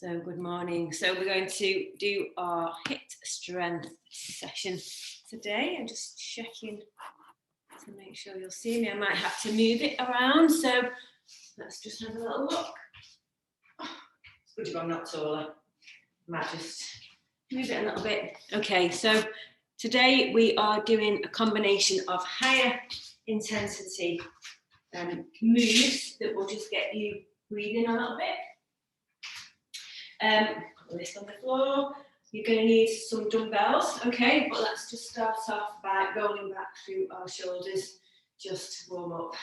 So good morning. So we're going to do our HIIT strength session today. I'm just checking to make sure you'll see me. I might have to move it around. So let's just have a little look. It's good if I'm not taller. I might just move it a little bit. Okay, so today we are doing a combination of higher intensity moves that will just get you breathing a little bit. Put this on the floor. You're going to need some dumbbells, okay? But let's just start off by rolling back through our shoulders, just to warm up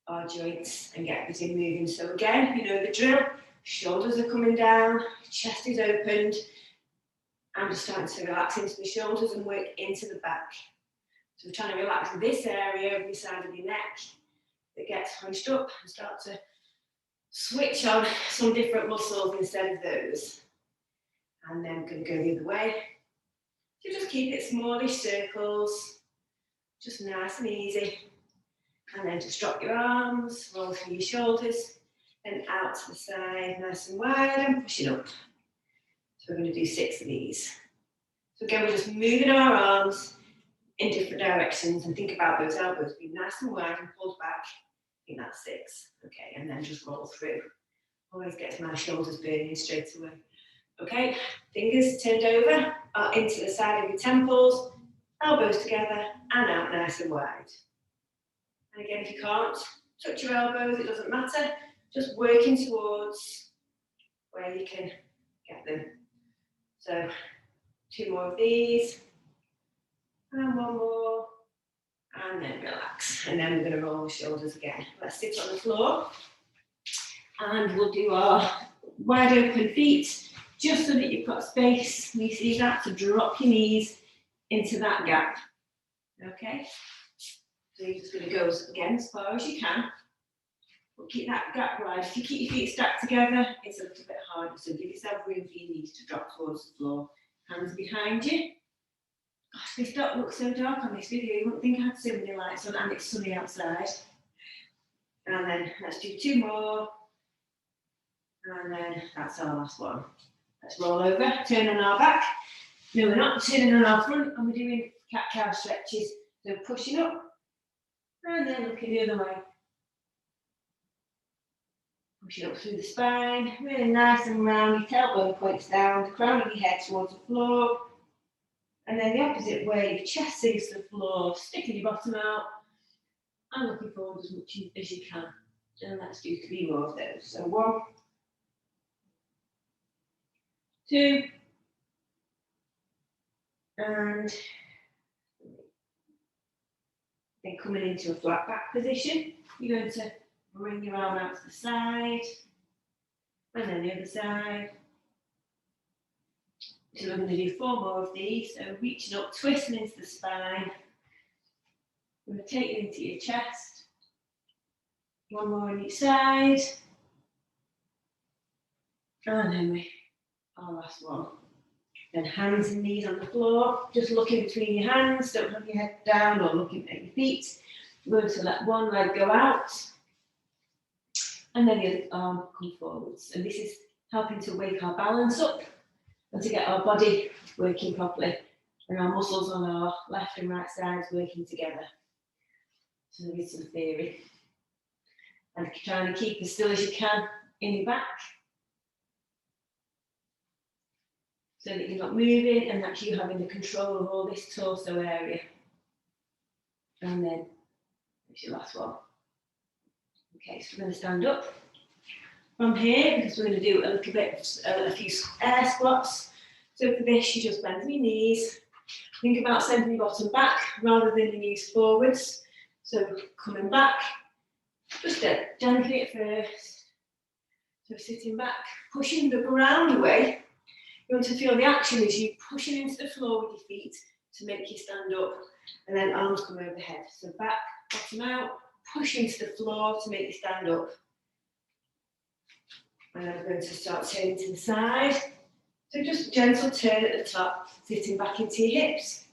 our joints and get everything moving. So again, you know the drill. Shoulders are coming down, chest is opened. I'm just starting to relax into the shoulders and work into the back. So we're trying to relax this area of the side of your neck that gets hunched up and start to switch on some different muscles instead of those. And then we're going to go the other way. So just keep it smallish circles, just nice and easy. And then just drop your arms, roll through your shoulders, and out to the side, nice and wide, and push it up. So we're going to do 6 of these. So again, we're just moving our arms in different directions, and think about those elbows being nice and wide and pulled back. In that 6, okay, and then just roll through. Always gets my shoulders burning straight away. Okay, fingers turned over into the side of your temples, elbows together, and out nice and wide. And again, if you can't touch your elbows, it doesn't matter. Just working towards where you can get them. So 2 more of these, and 1 more. And then relax. And then we're going to roll the shoulders again. Let's sit on the floor. And we'll do our wide open feet, just so that you've got space. You see that? To drop your knees into that gap. Okay? So you're just going to go again as far as you can. But keep that gap wide. If you keep your feet stacked together, it's a little bit harder. So give yourself room for your knees to drop towards the floor. Hands behind you. Gosh, this dot looks so dark on this video. You wouldn't think I had so many lights on, and it's sunny outside. And then let's do 2 more. And then that's our last one. Let's roll over, turn on our back. No, we're not turning on our front, and we're doing cat-cow stretches. So pushing up, and then looking the other way. Pushing up through the spine, really nice and round. Your tailbone points down, the crown of your head towards the floor. And then the opposite way, your chest sinks to the floor, sticking your bottom out, and looking forward as much as you can. And let's do 3 more of those. So 1, 2, and then coming into a flat back position, you're going to bring your arm out to the side, and then the other side. So we're going to do 4 more of these. So reaching up, twisting into the spine. We're going to take it into your chest. 1 more on each side. And then our last one. Then hands and knees on the floor. Just looking between your hands. Don't have your head down or looking at your feet. We're going to let one leg go out. And then the other arm come forwards. And this is helping to wake our balance up, and to get our body working properly, and our muscles on our left and right sides working together. So there is some theory. And trying to keep as still as you can in your back, so that you're not moving and that you're having the control of all this torso area. And then there's your last one. Okay, so we're going to stand up from here, because we're going to do a little bit, a few air squats. So for this, you just bend your knees. Think about sending your bottom back rather than the knees forwards. So coming back, just gently at first. So sitting back, pushing the ground away. You want to feel the action as you pushing into the floor with your feet to make you stand up, and then arms come overhead. So back, bottom out, push into the floor to make you stand up. And I'm going to start turning to the side. So just a gentle turn at the top, sitting back into your hips.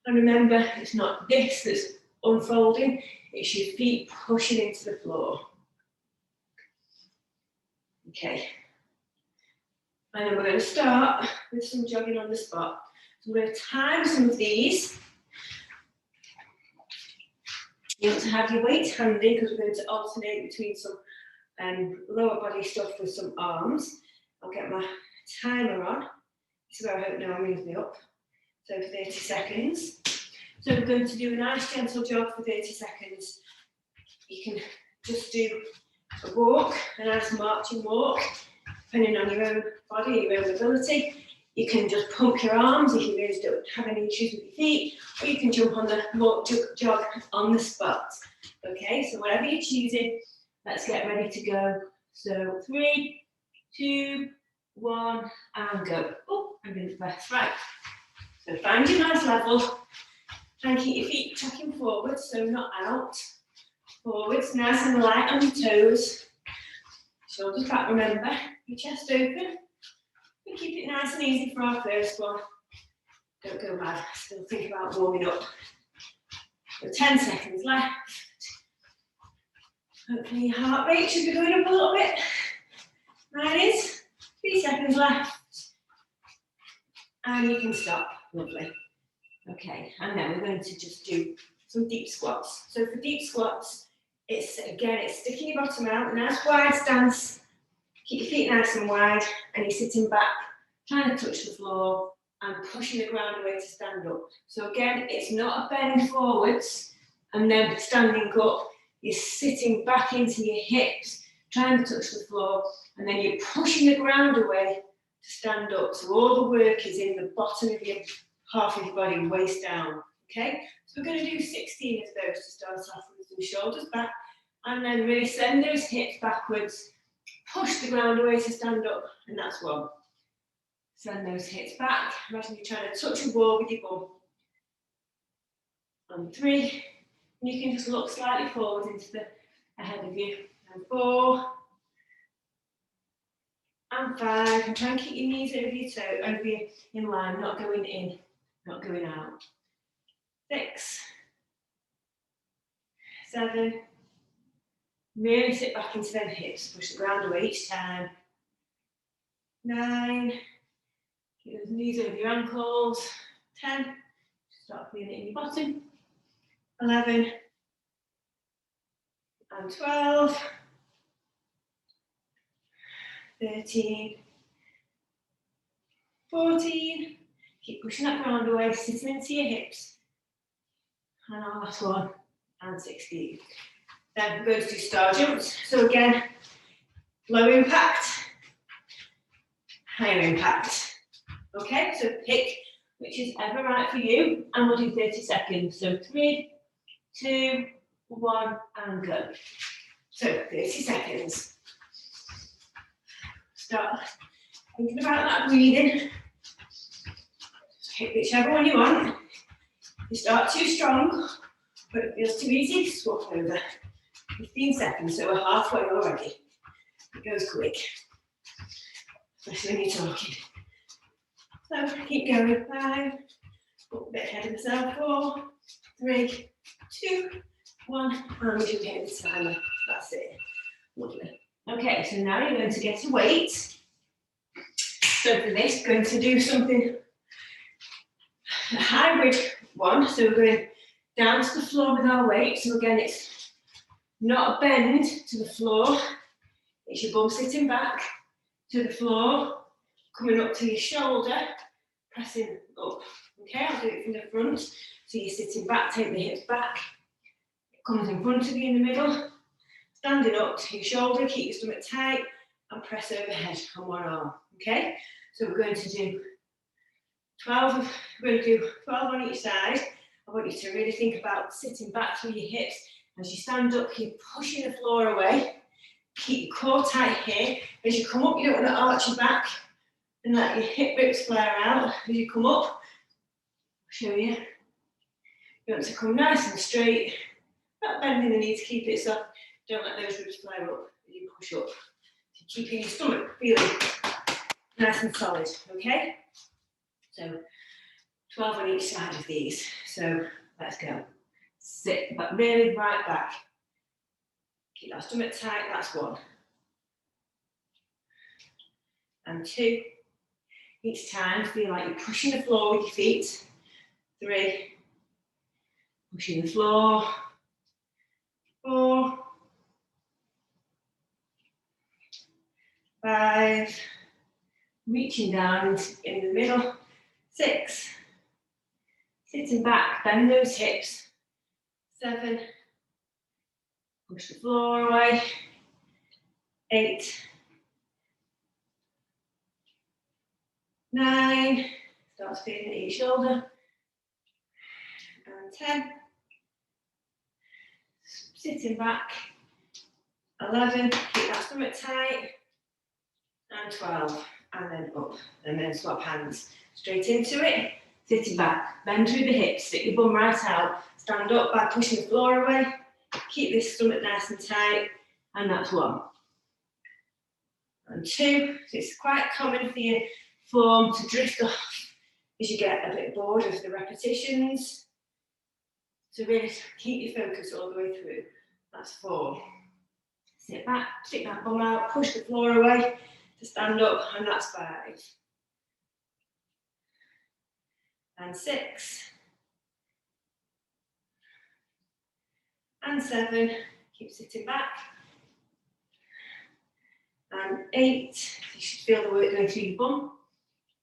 And remember, it's not this that's unfolding, it's your feet pushing into the floor. Okay. And then we're going to start with some jogging on the spot. So I'm going to time some of these. You want to have your weight handy because we're going to alternate between some lower body stuff with some arms. I'll get my timer on. This is where I hope no one rings me up. So 30 seconds. So we're going to do a nice gentle jog for 30 seconds. You can just do a walk, a nice marching walk, depending on your own body, your own ability. You can just pump your arms if you really don't have any issues with your feet, or you can jump on the jog on the spot. Okay, so whatever you're choosing, let's get ready to go. So 3, 2, 1, and go. Oh, I'm in the breath. Right. So find your nice level. Try and keep your feet tracking forwards, so not out. Forwards, nice and light on your toes. Shoulders back, remember. Your chest open. We keep it nice and easy for our first one. Don't go mad, still think about warming up. So 10 seconds left. Hopefully your heart rate should be going up a little bit. There it is. 3 seconds left. And you can stop. Lovely. Okay, and then we're going to just do some deep squats. So for deep squats, it's sticking your bottom out, nice wide stance. Keep your feet nice and wide, and you're sitting back, trying to touch the floor and pushing the ground away to stand up. So again, it's not a bend forwards and then standing up. You're sitting back into your hips, trying to touch the floor, and then you're pushing the ground away to stand up. So all the work is in the bottom of your half of your body, waist down. Okay, so we're going to do 16 of those to start off with, some shoulders back, and then really send those hips backwards. Push the ground away to stand up, and that's one. Send those hips back. Imagine you're trying to touch a wall with your bum. And 3, and you can just look slightly forward into the ahead of you. And 4, and 5, and try and keep your knees over your toe, over your in line, not going in, not going out. 6, 7. Really sit back into them hips, push the ground away each time. 9, keep those knees over your ankles. 10, start feeling it in your bottom. 11, and 12, 13, 14, keep pushing that ground away, sitting into your hips. And our last one, and 16. Then we're going to do star jumps. So again, low impact, higher impact. Okay, so pick which is ever right for you, and we'll do 30 seconds. So 3, 2, 1, and go. So 30 seconds. Start thinking about that breathing. Just pick whichever one you want. If you start too strong, but it feels too easy, swap over. 15 seconds, so we're halfway already. It goes quick, especially when you're talking. So keep going. 5, a bit ahead of myself. 4, 3, 2, 1, and we should hit the timer. That's it. Lovely. Okay, so now you're going to get a weight. So for this, we're going to do something, a hybrid one. So we're going down to the floor with our weight. So again, it's not a bend to the floor. It's your bum sitting back to the floor, coming up to your shoulder, pressing up. Okay, I'll do it from the front. So you're sitting back, take the hips back. It comes in front of you in the middle. Standing up to your shoulder, keep your stomach tight, and press overhead on one arm. Okay, so we're going to do 12. We're going to do 12 on each side. I want you to really think about sitting back through your hips. As you stand up, keep pushing the floor away. Keep your core tight here. As you come up, you don't want to arch your back and let your hip ribs flare out. As you come up, I'll show you. You want to come nice and straight. Not bending the knee to keep it soft. Don't let those ribs flare up as you push up. So keeping your stomach feeling nice and solid, okay? So 12 on each side of these. So let's go. Sit, but really right back. Keep that stomach tight, that's 1. and 2. Each time, feel like you're pushing the floor with your feet. 3, pushing the floor. 4, 5, reaching down in the middle. 6, sitting back, bend those hips. 7, push the floor away. 8, 9, start feeling at your shoulder. And 10, sitting back. 11, keep that stomach tight. And 12, and then up. And then swap hands. Straight into it, sitting back. Bend through the hips, stick your bum right out. Stand up by pushing the floor away. Keep this stomach nice and tight. And that's 1. And 2, so it's quite common for your form to drift off as you get a bit bored of the repetitions. So really keep your focus all the way through. That's 4. Sit back, stick that bum out, push the floor away to stand up, and that's 5. And 6. And 7, keep sitting back. And 8, you should feel the work going through your bum.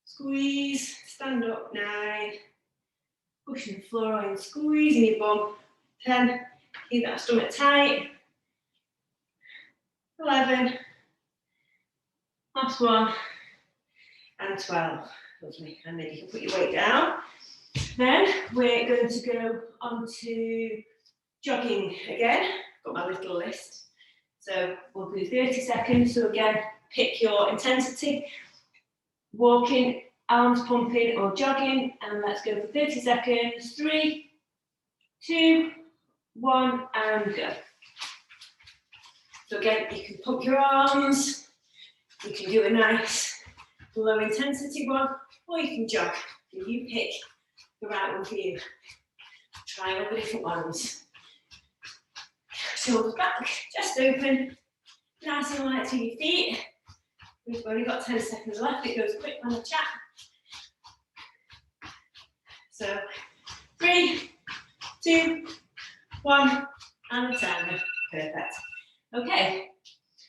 Squeeze, stand up, 9, pushing the floor away and squeezing your bum. 10, keep that stomach tight. 11, last 1, and 12. Lovely. And then you can put your weight down. Then we're going to go on to jogging again. Got my little list. So we'll do 30 seconds. So again, pick your intensity. Walking, arms pumping, or jogging. And let's go for 30 seconds. 3, 2, 1, and go. So again, you can pump your arms. You can do a nice low intensity one, or you can jog. You pick the right one for you. Try all the different ones. Shoulders back, chest open, nice and light to your feet. We've only got 10 seconds left, it goes quick on the chat. So 3, 2, 1, and a timer. Perfect. Okay,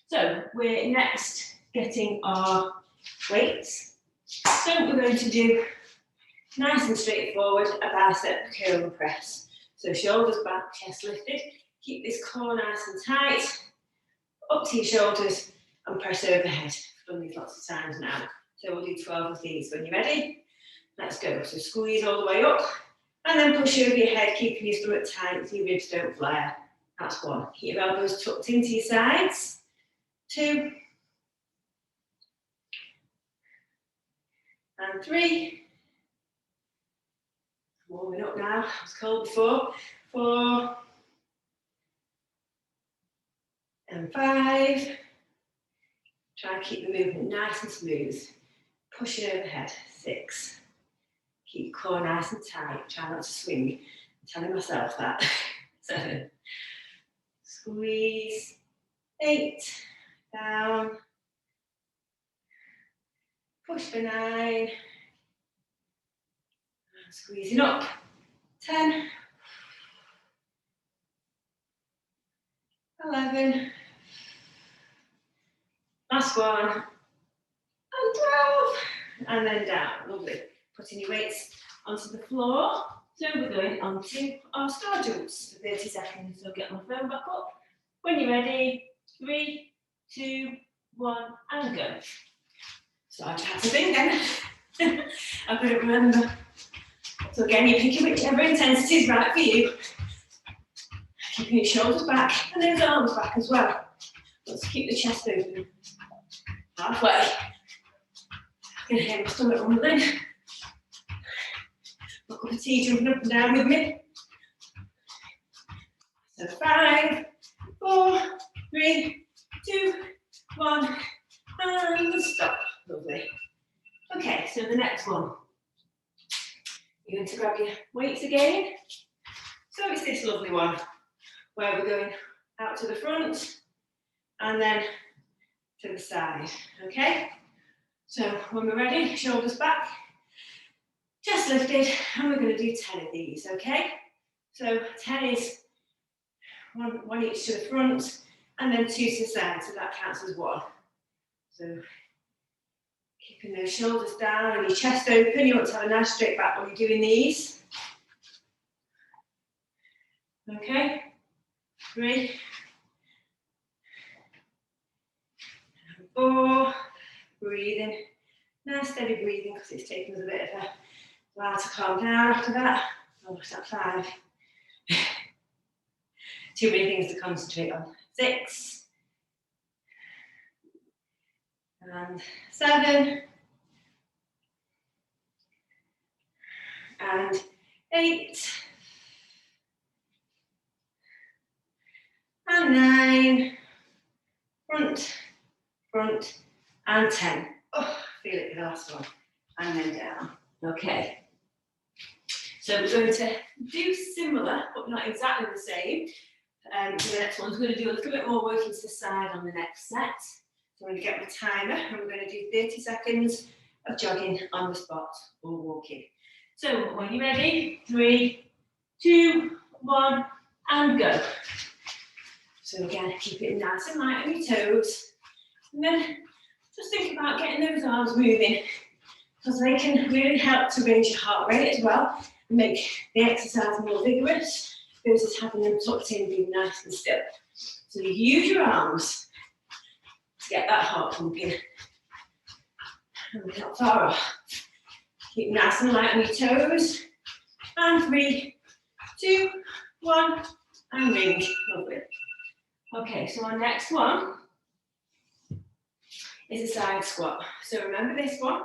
so we're next getting our weights. So we're going to do nice and straightforward a bicep curl and press. So shoulders back, chest lifted. Keep this core nice and tight. Up to your shoulders and press overhead. I've done these lots of times now. So we'll do 12 of these when you're ready. Let's go. So squeeze all the way up and then push over your head, keeping your stomach tight so your ribs don't flare. That's 1. Keep your elbows tucked into your sides. 2. And 3. Warming up now. It was cold before. 4. And 5. Try and keep the movement nice and smooth. Pushing overhead. 6. Keep core nice and tight. Try not to swing. I'm telling myself that. 7. Squeeze. 8. Down. Push for 9. Squeezing up. 10. 11. Last 1. And 12. And then down. Lovely. Putting your weights onto the floor. So we're going onto our star jumps for 30 seconds. So get my phone back up. When you're ready, 3, 2, 1, and go. Star chapter thing then. I've got to remember. So again, you're picking whichever intensity is right for you. Keeping your shoulders back and those arms back as well. Let's keep the chest open. Halfway. I can hear my stomach rumbling. My cup of tea jumping up and down with me. So 5, 4, 3, 2, 1, and stop. Lovely. Okay, so the next one. You're going to grab your weights again. So it's this lovely one where we're going out to the front and then to the side. Okay? So when we're ready, shoulders back, chest lifted, and we're going to do 10 of these, okay? So 10 is one each to the front, and then 2 to the side, so that counts as 1. So keeping those shoulders down and your chest open. You want to have a nice straight back when you're doing these. Okay, 3, 4, breathing, nice steady breathing because it's taken us a bit of a while to calm down after that. Oh, what's that, 5? Too many things to concentrate on. 6, and 7, and 8, and 9, front, and 10. Oh, feel it for the last one, and then down. Okay. So we're going to do similar, but not exactly the same. The next one's going to do a little bit more working to the side on the next set. So I'm going to get my timer, and we're going to do 30 seconds of jogging on the spot or walking. So when you're ready, 3, 2, 1, and go. So again, keep it nice and light on your toes. And then just think about getting those arms moving, because they can really help to raise your heart rate as well and make the exercise more vigorous versus having them tucked in, being nice and still. So you use your arms to get that heart pumping. And we're not far off. Keep nice and light on your toes. And 3, 2, 1, and ring. Lovely. Okay, so our next one is a side squat. So remember this one.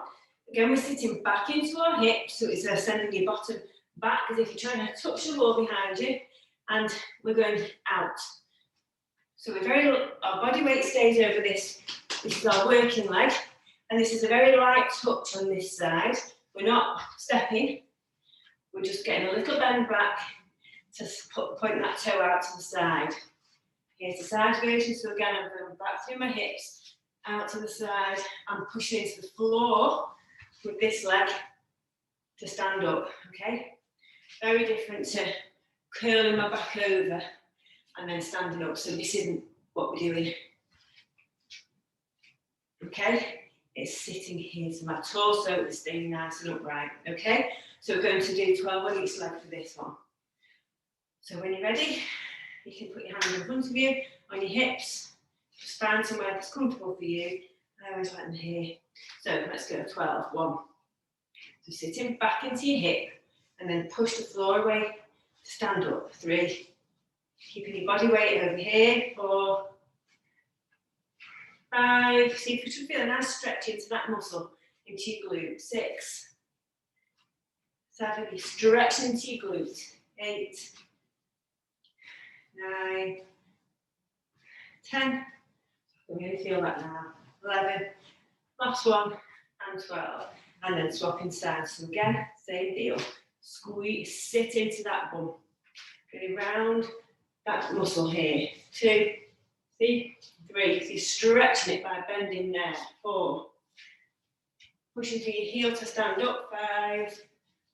Again, we're sitting back into our hips, so it's sending your bottom back as if you're trying to touch the wall behind you, and we're going out. So our body weight stays over this. This is our working leg, and this is a very light touch on this side. We're not stepping, we're just getting a little bend back to point that toe out to the side. Here's the side version, so again, I'm going back through my hips, out to the side, and pushing into the floor with this leg to stand up, okay? Very different to curling my back over and then standing up, so this isn't what we're doing. Okay? It's sitting here, so my torso is staying nice and upright, okay? So we're going to do 12 on each leg for this one. So when you're ready, you can put your hands in front of you, on your hips, just find somewhere that's comfortable for you. I always like them here. So let's go 12, 1. So sitting back into your hip, and then push the floor away to stand up, 3. Keeping your body weight over here, 4, 5. See if you should feel a nice stretch into that muscle, into your glute, 6, 7. You're stretching into your glute, 8, 9, 10. You really feel that now. 11, last one, and 12. And then swapping sides. So again, same deal. Squeeze, sit into that bum. Going round that muscle here. 2, 3. So you're stretching it by bending there. 4. Pushing through your heel to stand up. 5.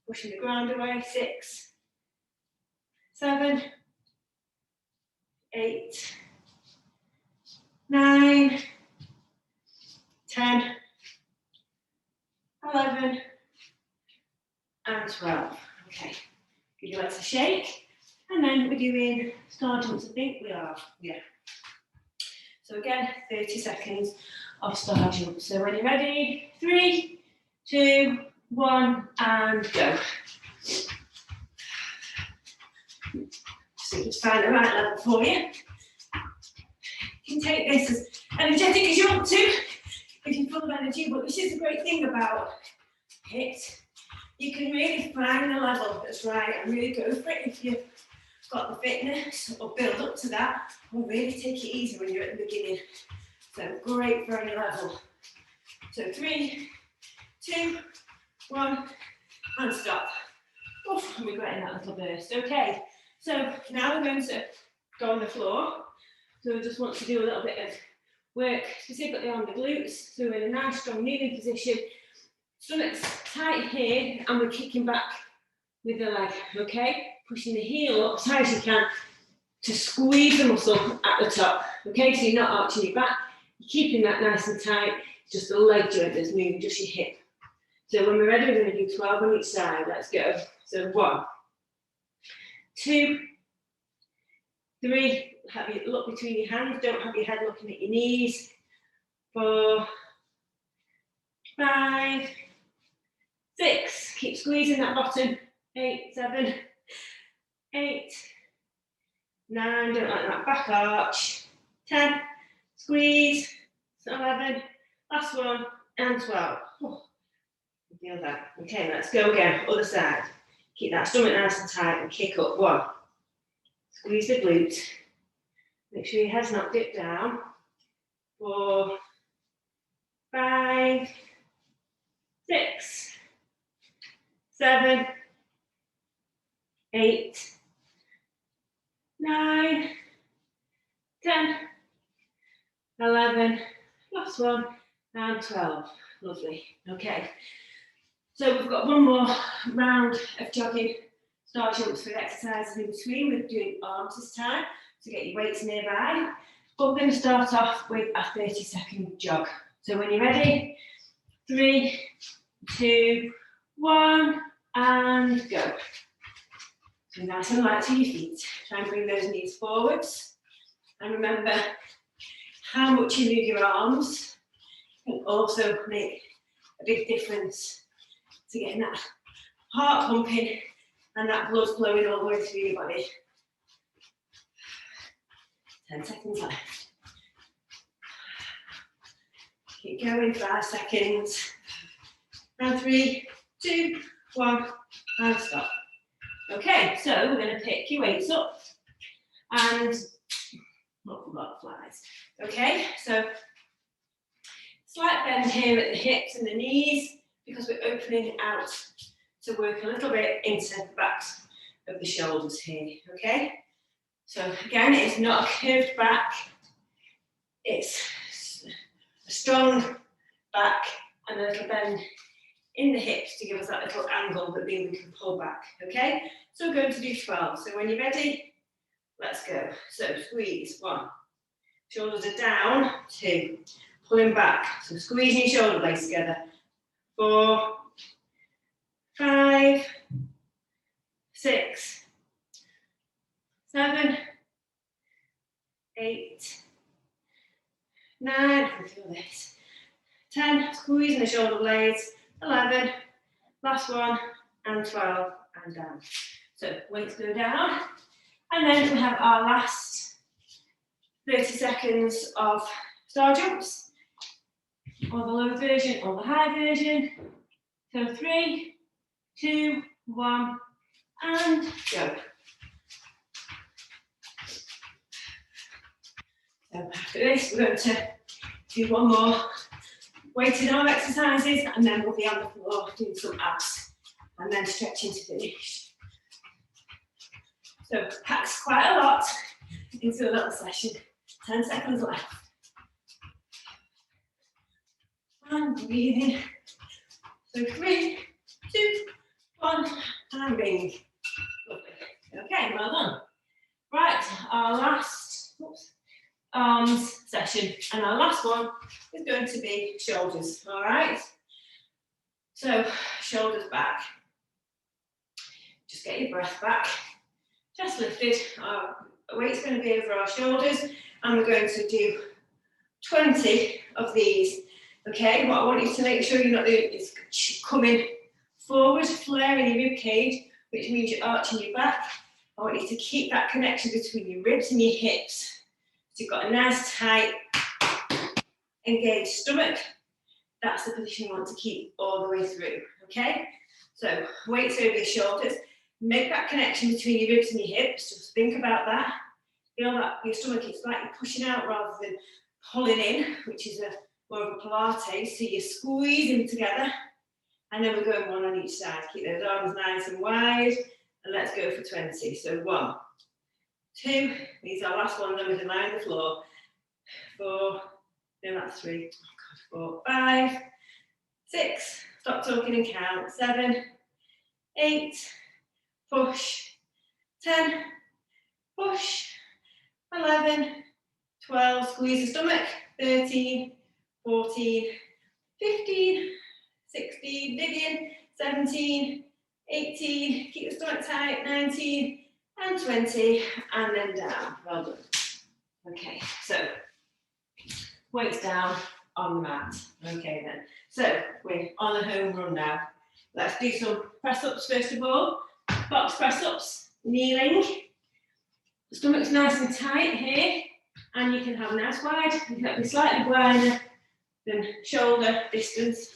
Pushing the ground away. 6, 7, 8, 9, 10, 11, and 12. Okay, give your legs a shake, and then we're doing star jumps. I think we are, yeah. So again, 30 seconds of star jumps. So when you're ready, 3, 2, 1, and go. So just find the right level for you. You can take this as energetic as you want to, if you're full of energy, but this is the great thing about it. You can really find the level that's right and really go for it if you've got the fitness, or build up to that, or really take it easy when you're at the beginning. So great for any level. So 3, 2, 1, and stop. Oof, and we're getting that little burst. Okay, so now we're going to go on the floor. So we just want to do a little bit of work specifically on the glutes. So we're in a nice strong kneeling position. Stomach's tight here, and we're kicking back with the leg, okay? Pushing the heel up as high as you can to squeeze the muscle at the top, okay? So you're not arching your back, you're keeping that nice and tight, just the leg joint that's moving, just your hip. So when we're ready, we're going to do 12 on each side. Let's go. So 1, 2, 3, have you look between your hands, don't have your head looking at your knees. 4, 5, 6, keep squeezing that bottom. 8, 7, 8, 9, don't like that back arch. 10, squeeze. 11, last one, and 12. Oh, feel that. Okay, let's go again. Other side. Keep that stomach nice and tight and kick up. 1, squeeze the glute. Make sure your head's not dipped down. 4, 5, 6, 7, 8, 9, 10, 11, last one, and 12. Lovely. Okay. So we've got one more round of jogging star jumps for exercises in between. We're doing arms this time to get your weights nearby. But we're going to start off with a 30-second jog. So when you're ready, 3, 2, 1, and go. So nice and light to your feet. Try and bring those knees forwards. And remember how much you move your arms can also make a big difference to getting that heart pumping and that blood flowing all the way through your body. 10 seconds left. Keep going, 5 seconds. And 3, 2, 1, and stop. Okay, so we're going to pick your weights up and not flies. Okay, so slight bend here at the hips and the knees because we're opening out to work a little bit into the backs of the shoulders here. Okay, so again, it's not a curved back, it's a strong back and a little bend in the hips to give us that little angle that means we can pull back. Okay, so we're going to do 12. So when you're ready, let's go. So squeeze, 1, shoulders are down, 2, pulling back, so squeezing your shoulder blades together, 4, 5, 6, 7, 8, 9, I can feel this, 10, squeezing the shoulder blades, 11, last one, and 12, and down. So weights go down, and then we have our last 30 seconds of star jumps, or the low version, or the high version. So 3, 2, 1, and go. So after this, we're going to do one more weighted arm exercises, and then we'll be on the floor doing some abs, and then stretching to finish. So packs quite a lot into a little session. 10 seconds left. And breathing. So 3, 2, 1, and ring. Lovely. Okay, well done. Right, our last arms session, and our last one is going to be shoulders. All right. So shoulders back. Just get your breath back. Chest lifted. Our weight's going to be over our shoulders, and we're going to do 20 of these. Okay, what I want you to make sure you're not doing is coming forward, flaring your rib cage, which means you're arching your back. I want you to keep that connection between your ribs and your hips. So you've got a nice, tight, engaged stomach. That's the position you want to keep all the way through. Okay, so weights over your shoulders. Make that connection between your ribs and your hips. Just think about that. Feel that your stomach is slightly pushing out rather than pulling in, which is more of a Pilates. So you're squeezing together, and then we're going one on each side. Keep those arms nice and wide, and let's go for 20. So 1, 2, these are our last ones, and we're lying on the floor. 4, then that's 3, 4, 5, 6, stop talking and count, 7, 8, push, 10, push, 11, 12, squeeze the stomach, 13, 14, 15, 16, dig in, 17, 18, keep the stomach tight, 19, and 20, and then down. Well done. Okay, so weights down on the mat. Okay then. So we're on a home run now. Let's do some press-ups first of all. Box press-ups, kneeling. The stomach's nice and tight here, and you can have nice wide. You can be slightly wider than shoulder distance.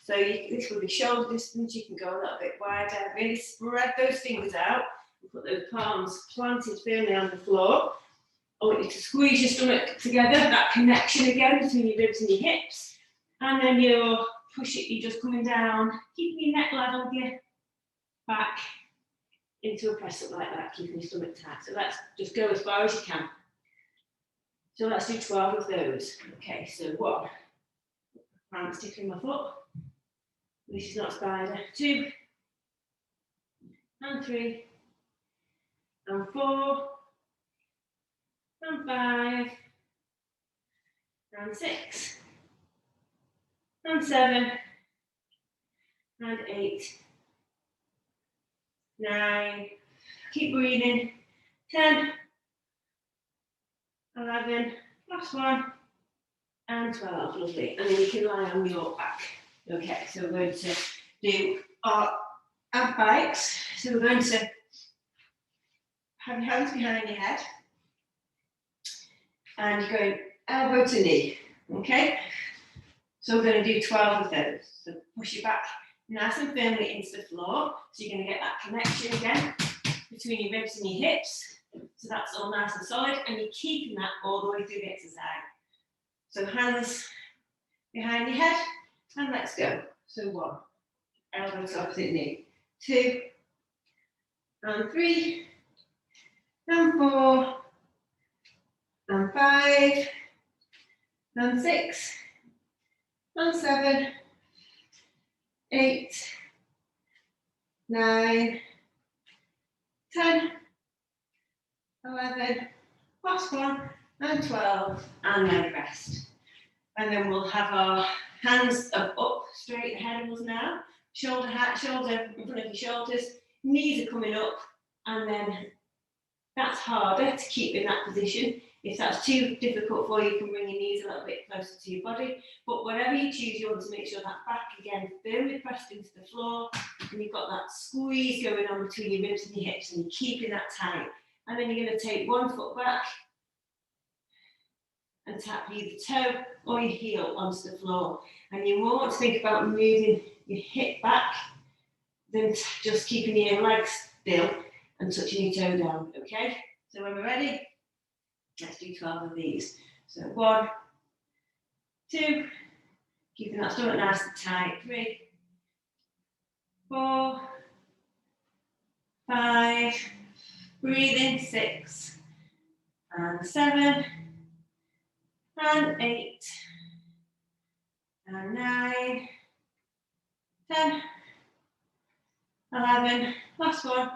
So this will be shoulder distance. You can go a little bit wider. Really spread those fingers out and put those palms planted firmly on the floor. I want you to squeeze your stomach together, that connection again between your ribs and your hips. And then you're just coming down, keeping your neck level with your back into a press up like that, keeping your stomach tight. So let's just go as far as you can. So let's do 12 of those. Okay, so 1. I'm sticking my foot. This is not a spider. 2, and 3, and 4, and 5, and 6, and 7, and 8, 9, keep breathing, 10, 11, last one, and 12, lovely. And then you can lie on your back. Okay, so we're going to do our ab bikes. So we're going to have your hands behind your head, and you're going elbow to knee, okay? So we're going to do 12 of those. So push your back nice and firmly into the floor, so you're going to get that connection again between your ribs and your hips. So that's all nice and solid, and you're keeping that all the way through the exercise. So hands behind your head, and let's go. So 1, elbow to opposite knee, 2, and 3, and 4, and 5, and 6, and 7, 8, 9, 10, 11, last one, and 12, and then rest. And then we'll have our hands up straight ahead of us now. Shoulder in front of your shoulders, knees are coming up, and then that's harder to keep in that position. If that's too difficult for you, you can bring your knees a little bit closer to your body. But whatever you choose, you want to make sure that back again firmly pressed into the floor, and you've got that squeeze going on between your ribs and your hips, and you're keeping that tight. And then you're going to take one foot back and tap either toe or your heel onto the floor. And you more want to think about moving your hip back than just keeping your legs still and touching your toe down, okay? So when we're ready, let's do 12 of these. So 1, 2, keeping that stomach nice and tight, 3, 4, 5, breathe in, 6, and 7, and 8, and 9, 10, 11, last one,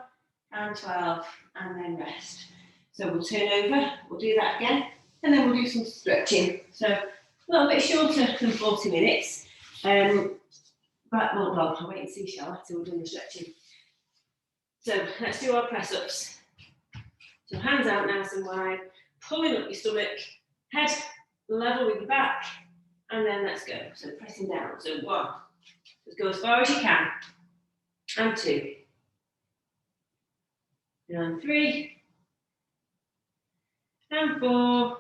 and 12, and then rest. So we'll turn over, we'll do that again, and then we'll do some stretching. So a little bit shorter than 40 minutes. But I'll wait and see, shall I, till we're doing the stretching. So let's do our press ups. So hands out nice and wide, pulling up your stomach, head level with your back, and then let's go. So pressing down. So 1, just go as far as you can, and 2, and 3, and 4,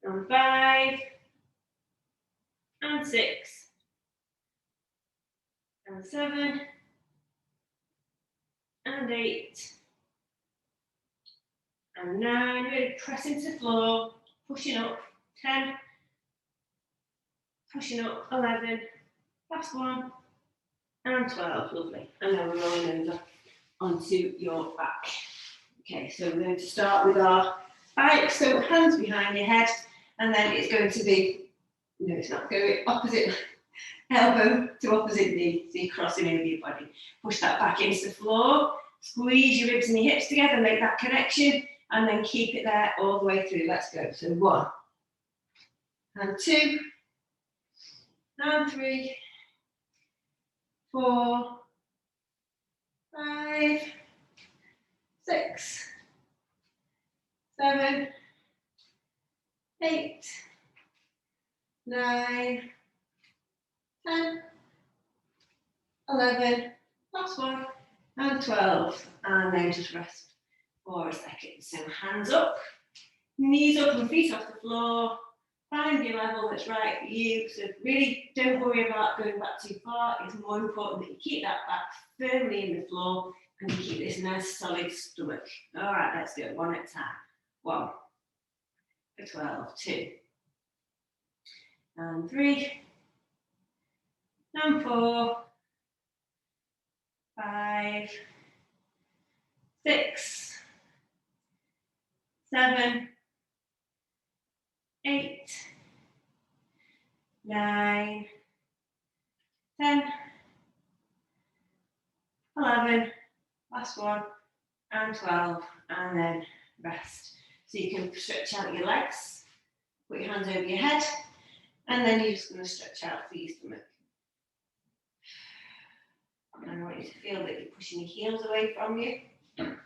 and 5, and 6, and 7, and 8, and 9, really press into the floor, pushing up, 10, pushing up, 11, last one, and 12, lovely. And then we're rolling over onto your back. Okay, so we're going to start with our bike, so hands behind your head, And then it's going to be, no, it's not going opposite, elbow to opposite knee. So you're crossing over your body. Push that back into the floor. Squeeze your ribs and your hips together, make that connection, and then keep it there all the way through. Let's go. So 1, and 2, and 3, 4, 5, 6, 7, 8, 9, 10, 11, last one, and 12, and then just rest for a second. So hands up, knees up and feet off the floor. Find your level that's right for you. So really don't worry about going back too far. It's more important that you keep that back firmly in the floor and you keep this nice solid stomach. All right, let's do it one at a time. 1 for 12, 2, and 3, and 4, 5, 6, 7, 8, 9, 10, 11, last one, and 12, and then rest. So you can stretch out your legs, put your hands over your head, and then you're just going to stretch out for your stomach. And I want you to feel that you're pushing your heels away from you, and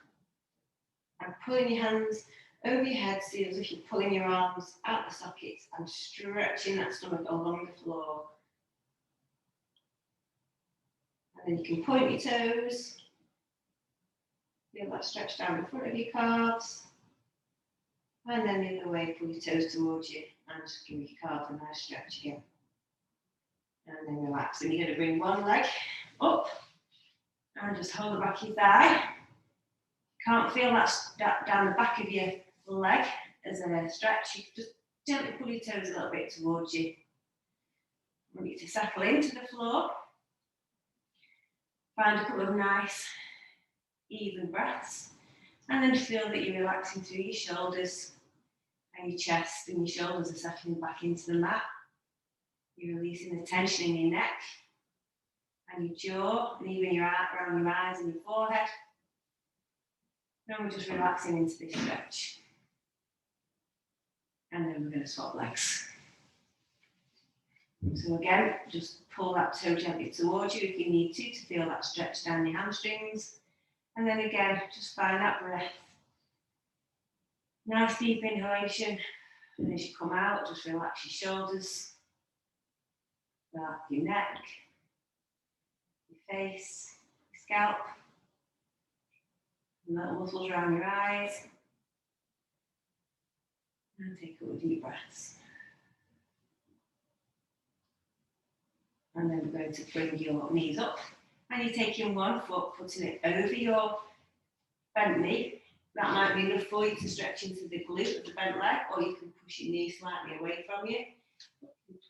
pulling your hands over your head, so as if you're pulling your arms out the sockets and stretching that stomach along the floor. And then you can point your toes. Feel that stretch down the front of your calves. And then the other way, pull your toes towards you and just give your calves a nice stretch again. And then relax. And you're going to bring one leg up and just hold the back of your thigh. Can't feel that down the back of your leg as a stretch. You just gently pull your toes a little bit towards you. I want you to settle into the floor. Find a couple of nice, even breaths. And then feel that you're relaxing through your shoulders and your chest, and your shoulders are settling back into the mat. You're releasing the tension in your neck and your jaw, and even around your eyes and your forehead. Then we're just relaxing into this stretch. And then we're going to swap legs. So again, just pull that toe gently towards you if you need to feel that stretch down your hamstrings. And then again, just find that breath. Nice deep inhalation. And as you come out, just relax your shoulders, relax your neck, your face, your scalp, and little muscles around your eyes. And take a couple of deep breaths. And then we're going to bring your knees up. And you're taking one foot, putting it over your bent knee. That might be enough for you to stretch into the glute of the bent leg, or you can push your knee slightly away from you.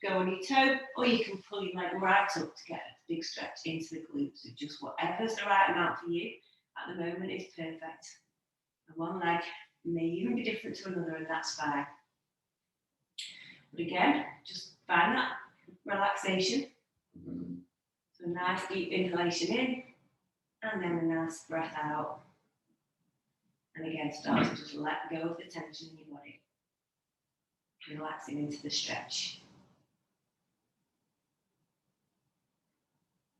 Go on your toe, or you can pull your leg right up to get a big stretch into the glute. So just whatever's the right amount for you at the moment is perfect. And one leg may even be different to another, and that's fine. But again, just find that relaxation. So nice deep inhalation in, and then a nice breath out. And again, start to just let go of the tension in your body. Relaxing into the stretch.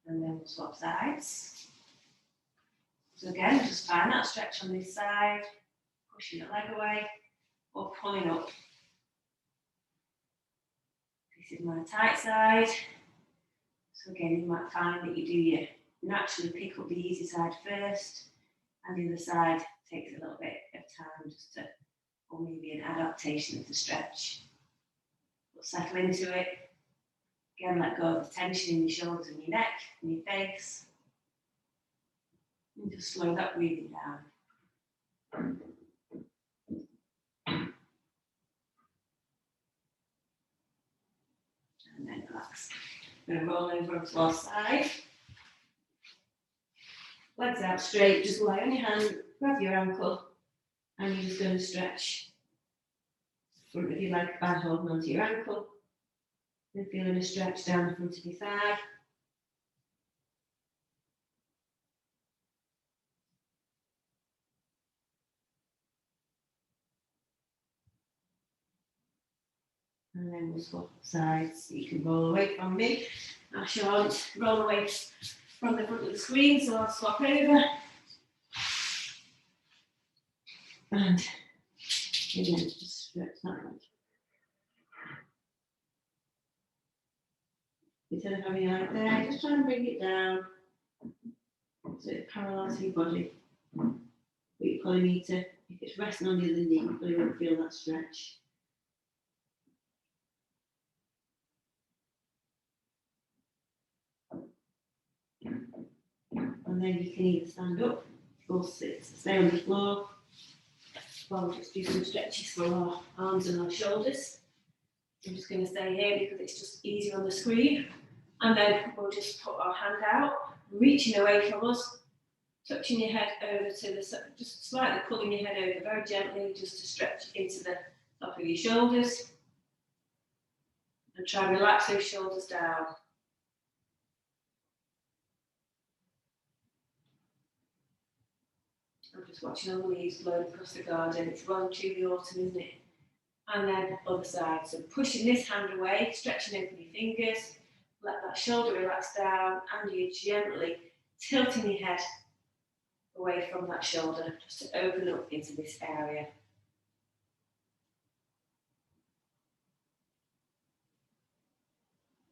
And then we'll swap sides. So again, just find that stretch on this side, pushing the leg away, or pulling up. This is my tight side. So again, you might find that you naturally pick up the easy side first, and the other side takes a little bit of time just to, or maybe an adaptation of the stretch. But settle into it. Again, let go of the tension in your shoulders and your neck and your face. And just slow that breathing down. And then relax. I'm going to roll over onto our side. Legs out straight, just lie on your hand, grab your ankle, and you're just going to stretch front of your leg by holding onto your ankle. And feeling a stretch down the front of your thigh. And then we'll swap sides. You can roll away from me. I shan't roll away from the front of the screen, so I'll swap over. And again, just stretch that leg. Instead of having it like there, just try and bring it down so it parallels your body. But you probably need to, if it's resting on the other knee, you probably won't feel that stretch. And then you can either stand up or sit, stay on the floor, or we'll just do some stretches for our arms and our shoulders. I'm just going to stay here because it's just easier on the screen. And then we'll just put our hand out, reaching away from us, touching your head over to the side, just slightly pulling your head over very gently, just to stretch into the top of your shoulders. And try and relax those shoulders down. I'm just watching all the leaves blowing across the garden. It's well and truly autumn, isn't it? And then other side. So pushing this hand away, stretching open your fingers, let that shoulder relax down, and you're gently tilting your head away from that shoulder, just to open up into this area.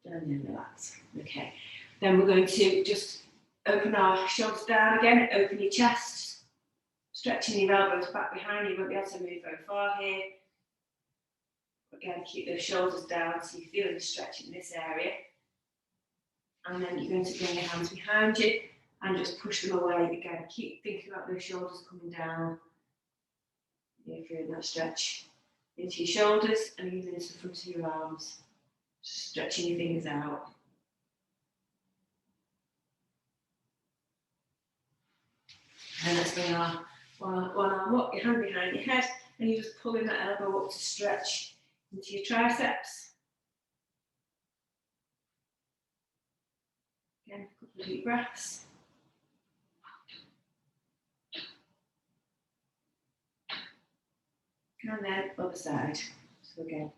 And then relax. Okay. Then we're going to just open our shoulders down again, open your chest, stretching your elbows back behind you. You won't be able to move very far here. Again, keep those shoulders down so you feel the stretch in this area. And then you're going to bring your hands behind you and just push them away. Again, keep thinking about those shoulders coming down. You're feeling that stretch into your shoulders and even into the front of your arms. Just stretching your fingers out. And let's bring our one arm up, your hand behind your head, and you're just pulling that elbow up to stretch into your triceps. Again, a couple of deep breaths. And then other side. So again,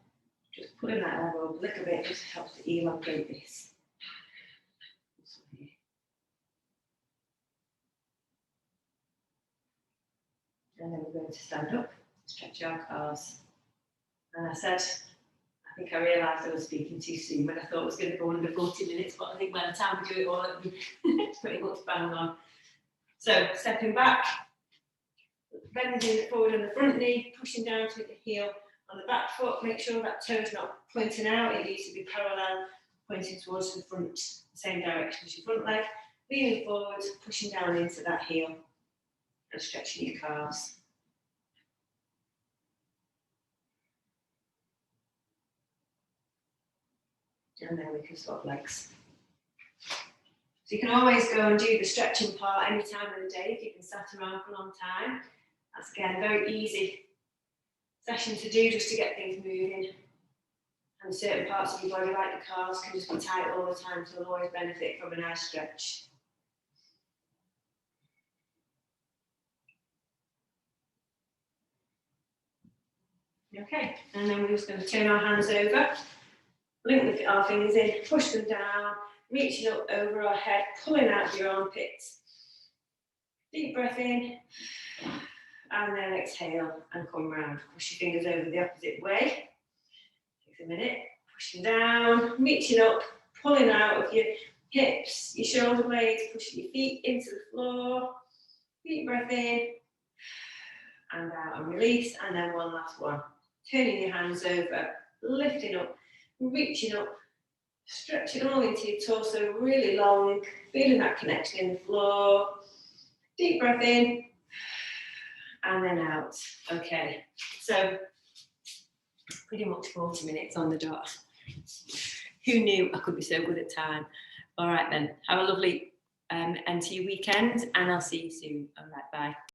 just pulling that elbow up a little bit just helps to elongate this. And then we're going to stand up, stretch our calves. And I said, I think I realised I was speaking too soon when I thought it was going to go under 40 minutes, but I think by the time we do it all, it's pretty much bang on. So stepping back, bending forward on the front knee, pushing down to the heel on the back foot. Make sure that toe is not pointing out, it needs to be parallel, pointing towards the front, same direction as your front leg. Leaning forward, pushing down into that heel and stretching your calves. And then we can swap legs. So you can always go and do the stretching part any time of the day if you've been sat around for a long time. That's again a very easy session to do just to get things moving. And certain parts of your body, like the calves, can just be tight all the time, so they'll always benefit from a nice stretch. Okay, and then we're just going to turn our hands over, link our fingers in, push them down, reaching up over our head, pulling out your armpits. Deep breath in, and then exhale and come round. Push your fingers over the opposite way. Takes a minute. Pushing down, reaching up, pulling out of your hips, your shoulder blades, pushing your feet into the floor. Deep breath in, and out and release, and then one last one. Turning your hands over, lifting up, reaching up, stretching all into your torso really long, feeling that connection in the floor. Deep breath in, and then out. Okay, so pretty much 40 minutes on the dot. Who knew I could be so good at time? All right then, have a lovely end to your weekend, and I'll see you soon. All right, bye.